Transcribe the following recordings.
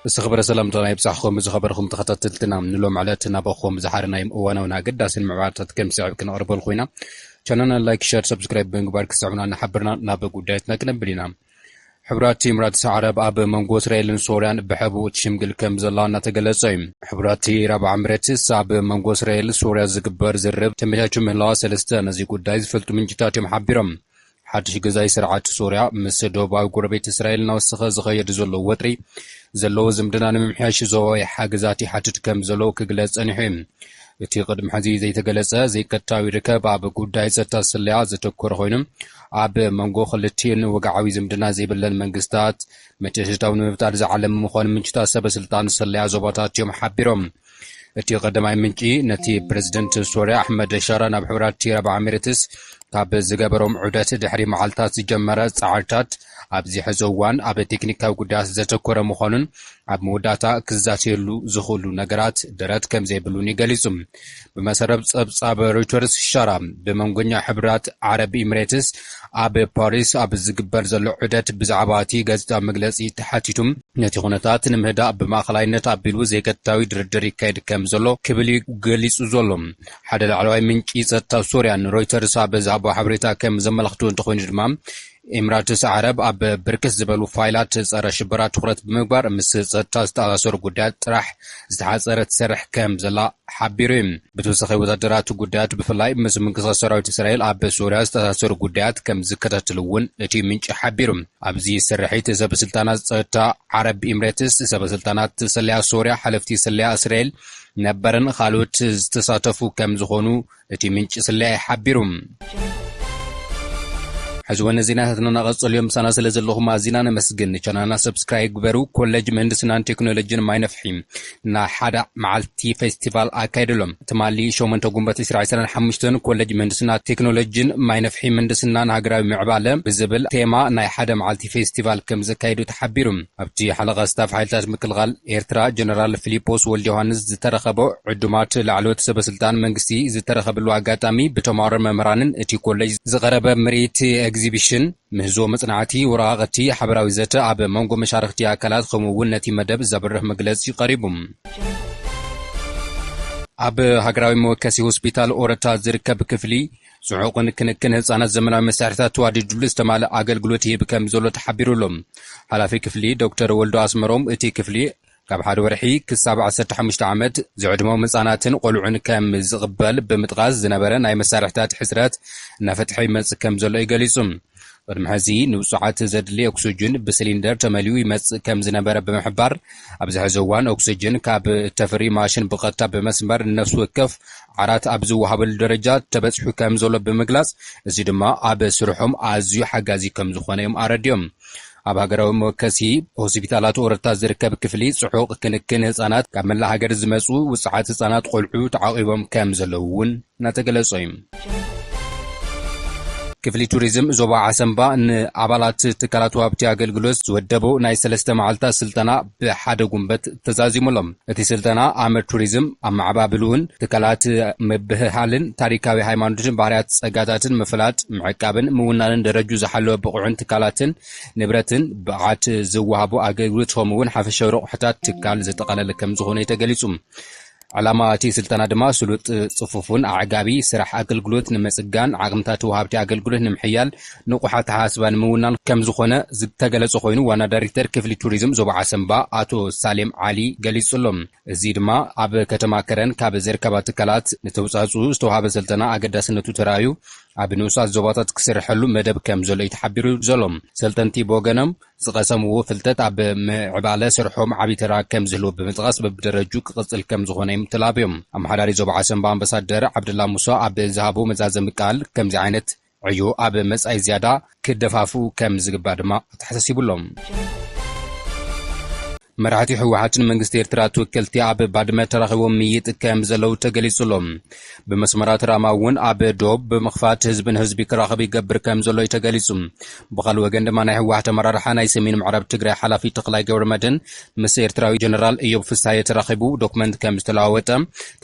استخبر سلام تناي بصحكم زخبركم تخطتلتنا نلوم علاتنا بخوم زحرنا وانا وناقداسن معبارات كم ساعه كنقرب الخوينا channel لايك شير سبسكرايب بنغبار كسعونا نحبرنا ناب غدايتنا كنبلينا حبرات تيمرات عرب اب منغو اسرائيل سوريان بحبو تشمغل كم زلانا تغلصيم حبرات ربع امريتس اب منغو اسرائيل سوريا زغبر زرب تميتاچ مهلا سلسته نزي غداي فلت منجتات محبرم حدش غزاي سرعات سوريا مس دوباو غربيت اسرائيل نوسخه زخيد زلو وطري زلو زمدنا نمحياش زوي حاجزاتي حتت كم زلو كغلص انحيم እቲ ቅድም ሕዚ ዘይተገለጸ ዘይከታዊ ርከብ ኣብ ጉዳይ ጸጥታ ስልያ ዘተኮረ ኮይኖም ኣብ መንጎ ክልቲአን ወግዓዊ ዝምድና ዘይብለን መንግስታት መተሽታው ንምፍጣር ዝዓለም ምዃኑ ምንጭታት ሰበስልጣን ስልያ ዞባታት እዮም ሓቢሮም እቲ ቀዳማይ ምንጪ ነቲ ፕሬዝደንት ሶሪያ ኣሕመድ ሻራ ናብ ሕብራት ረብዓ ኤሚሬትስ ካብ ዝገበሮም ዑደት ድሕሪ መዓልታት ዝጀመረ ጻዕርታት ኣብዚ ሕዚ እዋን ኣብ ቴክኒካዊ ጉዳያት ዘተኮረ ምዃኑን ኣብ መወዳእታ ክዛተየሉ ዝኽእሉ ነገራት ደረት ከም ዘይብሉን ይገሊጹ ብመሰረት ጸብጻብ ሮይተርስ ሻራ ብመንጎኛ ሕብራት ዓረብ ኤሚሬትስ ኣብ ፓሪስ ኣብ ዝግበር ዘሎ ዑደት ብዛዕባ እቲ ጋዜጣዊ መግለጺ ተሓቲቱም ነቲ ኩነታት ንምህዳእ ብማእኸላይነት ኣቢሉ ዘይከታዊ ድርድር ይካየድ ከም ዘሎ ክብል ገሊጹ ዘሎ ሓደ ላዕለዋይ ምንጪ ጸጥታ ሶርያን ሮይተርስ ኣብ ዛዕባ ሓበሬታ ከም ዘመላኽቱ እንትኾኑ ድማ ኤሚሬትስ ዓረብ ኣብ ብርክት ዝበሉ ፋይላት ጸረ ሽበራ ትኹረት ብምግባር ምስ ጸጥታ ዝተኣሳሰሩ ጉዳያት ጥራሕ ዝተሓፀረ ትሰርሕ ከም ዘላ ሓቢሩ ብተወሳኺ ወታደራት ጉዳያት ብፍላይ ምስ ምንቅስቓስ ሰራዊት እስራኤል ኣብ ሶርያ ዝተኣሳሰሩ ጉዳያት ከም ዝከታተሉ እውን እቲ ምንጪ ሓቢሩ ኣብዚ ስርሒት ሰበስልጣናት ጸጥታ ዓረብ ኤሚሬትስ ሰበስልጣናት ሰልያ ሶርያ ሓለፍቲ ሰልያ እስራኤል ነበረን ካልኦት ዝተሳተፉ ከም ዝኾኑ እቲ ምንጪ ሰልያ ሓቢሩ حزوان زيناتنا نغص اليوم سنة سلزلهم زينانا مسجن چانانا سبسكرايب برو كولج مهندسنا تكنولوجي ما ينفحيم نا حدا معلتي فيستيفال اكايدلهم تمالي شومن تقومبت اسرائيل سنة حمشتن كولج مهندسنا تكنولوجي ما ينفحيم مهندسنا نهاجراوي معبالة بزبل تيما نا حدا معلتي فيستيفال كم زكايدو تحبيرهم ابتي حلقة ستاف حيلتاج مكالغال ايرترا جنرال فيليبوس والجوهانز زترخبو عدومات لعلوت سبسلطان منغستي زترخبلو اغاتامي بتمارر ممرانن اتي كولج زغرب مريت exhibition مهزو مصنعتي وراغتي حبراوي زته اب منغو مشارختي اكلات خمون نتي مدب زبره مغلص يقربم اب هاغراوي موكسي هوسبيتال اورتا زركب كفلي صعوقن كنكن هصانات زمناوي مسارحታት ተዋዲድሉ ዝተማለ አገልግሎት ይህብ ከም ዘሎ ተሓቢሩሎም ሓላፊ ክፍሊ ዶክተር ወልዶ አስመሮም እቲ ክፍሊ ካብ ሓደ ወርሒ ክሳብ 15 ዓመት ዝዕድሞ መጻናትን ቆልዑን ከም ዝቕበል ብምጥቃስ ዝነበረ ናይ መሳርሕታት ሕስረት ናፈትሒ መጽ ከም ዘሎ ይገሊጹም ቅድሚ ሕዚ ንውጽዓት ዘድሊ ኦክሲጅን ብሲሊንደር ተመሊኡ ይመጽእ ከም ዝነበረ ብምሕባር ኣብዚ ሕዚ እዋን ኦክሲጅን ካብ ተፍሪ ማሽን ብቐጥታ ብመስመር ነፍሲ ወከፍ ዓራት ኣብ ዝወሃበሉ ደረጃ ተበጽሑ ከም ዘሎ ብምግላጽ እዚ ድማ ኣብ ስርሖም ኣዝዩ ሓጋዚ ከም ዝኾነ እዮም ኣረድዮም ኣብ ሃገራዊ መወከሲ ሆስፒታላት ኦረታ ዝርከብ ክፍሊ ጽሑቕ ክንክን ህፃናት ካብ መላ ሃገር ዝመጹ ውጽዓት ህፃናት ቆልዑ ተዓቂቦም ከም ዘለዉ እውን እናተገለጹ እዮም ክፍሊ ቱሪዝም ዞባ ዓሰምባ ንኣባላት ትካላት ወሃብቲ ኣገልግሎት ዝወደቡ ናይ 3 መዓልታት ስልጠና ብሓደ ጉንበት ተዛዚሙሎም እቲ ስልጠና ኣመር ቱሪዝም ኣብ ማዕባብሉን ትካላት ምብህሃልን ታሪካዊ ሃይማኖትን ባህርያት ጸጋታትን ምፍላጥ ምዕቃብን ምውናንን ደረጁ ዝሓለወ ብቑዕን ትካላትን ንብረትን ብዓት ዝወሃቡ ኣገልግሎት ከምኡውን ሓፈሻዊ ረቑሕታት ትካል ዘጠቓለለ ከም ዝኾነ የተገሊጹ علامة أتي سلطنة دما سلوت صفوفون أعجابي سرح أكل جلوت نمسجان عقمتات وهابتي أكل جلوت نمحيال نقحات حاسبان مونان كم زخونة زتجل زخوين وانا دايركتور كفلي توريزم زوبا عسنبا أتو سالم علي جليس سلم زيد ما أب كتما كرن كاب زركبات كلات نتوسعزو استوهاب سلطنة أقدس نتوترايو أبنوسات زوباتات كسر حلو مدب كم زلو يتحبرو زلم سلطنتي بوغنم زقسمو فلتت أب عبالة سرحهم عبيترا كم زلو بمتغاص بدرجو قصل كم زخونة تلابيوم أم حداري زوب عسن بامبسادر عبد الله موسى عبد الزهابو مزازم مقال كم زعينت عيو أب مسأي زيادة كدفافو كم زقباد ما تحسسيبو لهم مرحتي حوحاتن منغست ኤርትራ ተወከልቲ ኣብ ባድመ ተራኺቦም ምይጥ ከም ዘለው ተገሊጹሎም በመስመራት ራማውን ኣብ ዶብ በመኽፋት ህዝብን ህዝቢ ክራኸብ ይገብር ከም ዘሎ ተገሊጹ በኻል ወገን ድማ ናይ ህወሓት አመራርሓ ናይ ሰሜን ምዕራብ ትግራይ ሓላፊ ተኽላይ ገብረመድህን ምስ ኤርትራዊ ጀነራል እዮብ ፍሳሐ ተራኺቡ ዶክመንት ከም ዝተለዋወጠ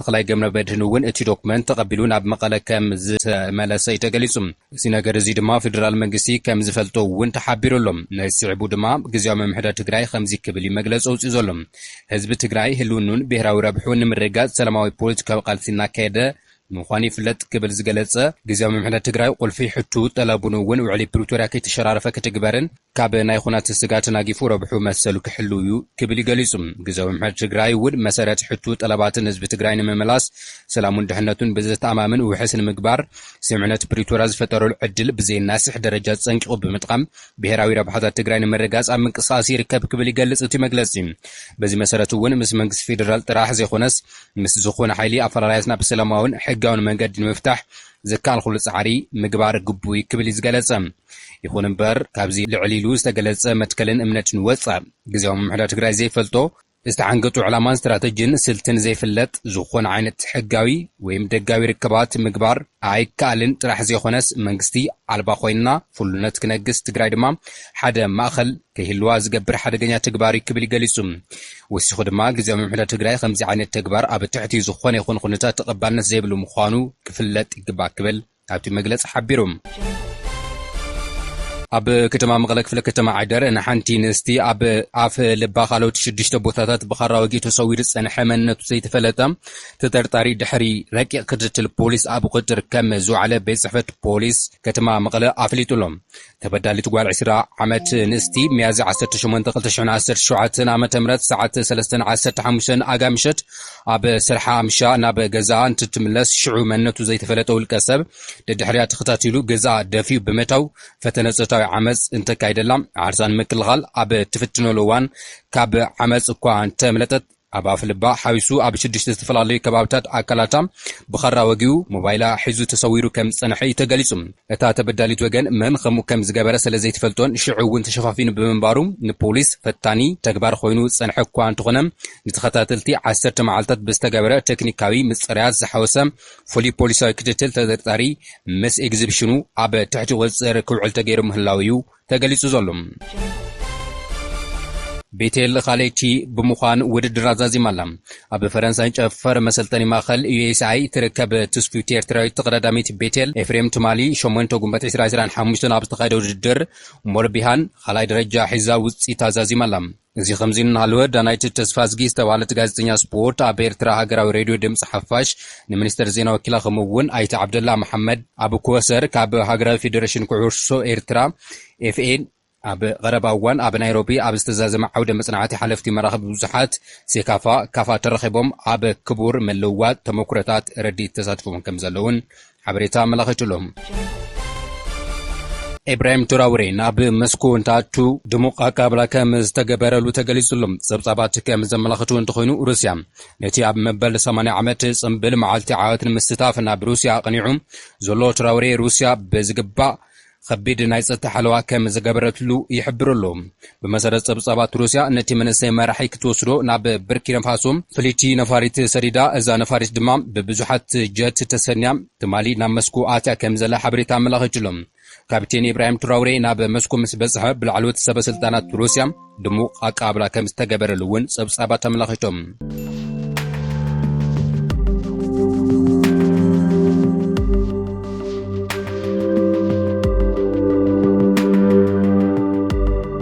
ተኽላይ ገብረመድህን እውን እቲ ዶክመንት ተቐቢሉ ናብ መቐለ ከም ዝተመለሰ ተገሊጹ እዚ ነገር እዚ ድማ ፌደራል መንግስቲ ከም ዝፈልጦ እውን ተሓቢሩሎም ናይ ስዕቡ ድማ ግዝያዊ መምሕዳር ትግራይ ከምዚ ክብል ይመግለጹ መግለጽ ኣውፅኡ ዘሎ ህዝቢ ትግራይ ህልውኑን ብሄራዊ ረብሑን ንምርጋጽ ሰላማዊ ፖለቲካዊ ቃልሲ እናካየደ ምዃኑ ይፍለጥ ክብል ዝገለጸ ጊዜያዊ ምምሕዳር ትግራይ ቁልፊ ሕቱ ጠለቡን እውን ውዕሊ ፕሪቶርያ ከይተሸራረፈ ክትግበርን ካብ ናይ ኩናት ስጋት ናጊፉ ረብሑ መሰሉ ክሕልው እዩ ክብል ይገሊጹ ጊዜያዊ ምምሕዳር ትግራይ እውን መሰረት ሕቱ ጠለባትን ህዝቢ ትግራይ ንምምላስ ሰላሙን ድሕነቱን ብዘተኣማምን ውሕስን ምግባር ስምዕነት ፕሪቶርያ ዝፈጠረሉ ዕድል ብዘይናስሕ ደረጃ ጸንቂቑ ብምጥቃም ብሄራዊ ረብሓታት ትግራይ ንምርጋጽ ኣብ ምንቅስቓስ ይርከብ ክብል ይገልጽ እቲ መግለጺ በዚ መሰረት እውን ምስ መንግስቲ ፌደራል ጥራሕ ዘይኾነስ ምስ ዝኾነ ሓይሊ ኣፈላላያትና ብሰላማውን ሕጋውን መንገዲ ንምፍታሕ ዝካል ኩሉ ጻዕሪ ምግባር ግቡይ ክብል ዝገለጸ ይኹን እምበር ካብዚ ልዕሊሉ ዝተገለጸ መትከልን እምነትን ወጻእ ጊዜያዊ ምምሕዳር ትግራይ ዘይፈልጦ ዝተዓንገጡ ዕላማን ስትራቴጂን ስልትን ዘይፍለጥ ዝኾነ ዓይነት ሕጋዊ ወይም ደጋዊ ርክባት ምግባር ኣይከኣልን ጥራሕ ዘይኾነስ መንግስቲ ኣልባ ኮይንና ፍሉነት ክነግስ ትግራይ ድማ ሓደ ማእኸል ከይህልዋ ዝገብር ሓደገኛ ተግባር ክብል ይገሊጹ ወሲኹ ድማ ጊዜያዊ ምምሕዳር ትግራይ ከምዚ ዓይነት ተግባር ኣብ ትሕቲ ዝኾነ ይኹን ኩነታት ተቐባልነት ዘይብሉ ምዃኑ ክፍለጥ ይግባእ ክብል ኣብቲ መግለጽ ሓቢሮም ኣብ ከተማ መቐለ ክፍለ ከተማ ዓደር ንሓንቲ ንስቲ ኣብ ኣፍ ልባ ካልኦት 6 ቦታታት ብኻራ ወጊ ተሰዊሩ ጸንሐ መንነቱ ዘይተፈለጠ ተጠርጣሪ ድሕሪ ረቂቕ ክትትል ፖሊስ ኣብ ቁጥጥር ከም ዝውዓለ ቤት ጽሕፈት ፖሊስ ከተማ መቐለ ኣፍሊጡሎም ተበዳሊት ጓል 20 ዓመት ንስቲ ሚያዝያ 18 2017 ዓ.ም ሰዓት 3:15 ኣጋምሸት ኣብ ስርሓ ኣምሻ ናብ ገዛ እንትትምለስ ሽዑ መንነቱ ዘይተፈለጠ ውልቀ ሰብ ድሕሪያ ተኸታቲሉ ገዛ ደፊኡ ብምእታው ፈተነ ጾታዊ ዓመፅ እንተካይደላ ዓርሳን ምክልኻል ኣብ ትፍትነሉ እዋን ካብ ዓመፅ እኳ እንተምለጠት ኣብ ኣፍልባ ሓዊሱ ኣብ 6 ዝተፈላለዩ ከባቢታት ኣካላታ ብኻራ ወጊኡ ሞባይላ ሒዙ ተሰዊሩ ከም ጸንሐ ተገሊጹ እታ ተበዳሊት ወገን መን ከም ዝገበረ ስለዘይተፈልጦን ሽዑ እውን ተሸፋፊኑ ብምንባሩ ንፖሊስ ፈታኒ ተግባር ኮይኑ ጸንሐ እኳ እንትኾነ ንተኸታተልቲ 10 መዓልታት ብዝተገበረ ቴክኒካዊ ምጽርያት ዝሓወሰ ፍሉይ ፖሊሳዊ ክትትል ተጠርጣሪ ምስ ኤግዚቢሽኑ ኣብ ትሕቲ ቁጽር ክውዕል ተገይሩ ምህላው እዩ ተገሊጹ ዘሎ ቤቴል ኻሌቲ ብምዃን ውድድር ኣዛዚማላ ኣብ ፈረንሳይ ጨፈር መሰልጠኒ ማእኸል ዩኤስኣይ ትርከብ ትስፊት ኤርትራዊት ተቐዳዳሚት ቤቴል ኤፍሬም ትማሊ 8 ጉንበት 2025 ኣብ ዝተኻየደ ውድድር ሞርቢሃን ኻልኣይ ደረጃ ሒዛ ውፅኢት ኣዛዚማላ እዚ ከምዚ እናሃለወ ዳናይት ተስፋዝጊ ዝተባሃለት ጋዜጠኛ ስፖርት ኣብ ኤርትራ ሃገራዊ ሬድዮ ድምፂ ሓፋሽ ንሚኒስትር ዜና ወኪላ ከምኡውን ኣይተ ዓብደላ መሐመድ ኣብ ኮሰር ካብ ሃገራዊ ፌደሬሽን ኩዕሶ ኤርትራ ኤፍኤን ኣብ ቀረባ እዋን ኣብ ናይሮቢ ኣብ ዝተዛዘመ ዓውደ መጽናዕቲ ሓለፍቲ መራኸቢ ብዙሓት ሴካፋ ካፋ ተረኺቦም ኣብ ክቡር መለዋጥ ተመኩረታት ረዲት ተሳትፎም ከም ዘለውን ሓበሬታ መላኺቱሎም ኢብራሂም ትራውሬ ናብ መስኮ እንታቱ ድሙቕ ኣቀባብላ ከም ዝተገበረሉ ተገሊጹሎም ጸብጻባት ከም ዘመላኽቱ እንትኾይኑ ሩስያ ነቲ ኣብ መበል 80 ዓመት ጽምብል መዓልቲ ዓወት ንምስታፍ ናብ ሩስያ ኣቐኒዑ ዘሎ ትራውሬ ሩስያ ብዝግባእ ከቢድ ናይ ጸጥታ ሓለዋ ከም ዝገበረትሉ ይሕብረሉ ብመሰረት ጸብጻባት ሩስያ ነቲ መንእሰይ መራሒ ክትወስዶ ናብ ቡርኪና ፋሶ ፍሊቲ ነፋሪት ሰዲዳ እዛ ነፋሪት ድማ ብብዙሓት ጀት ተሰንያ ትማሊ ናብ መስኮ ኣትያ ከም ዘላ ሓበሬታ ኣመላኺቱሎም ካፕቴን ኢብራሂም ትራውሬ ናብ መስኮ ምስ በጽሐ ብላዕለዎት ሰበስልጣናት ሩስያ ድሙቕ ኣቀባብላ ከም ዝተገበረሉ እውን ጸብጻባት ኣመላኺቶም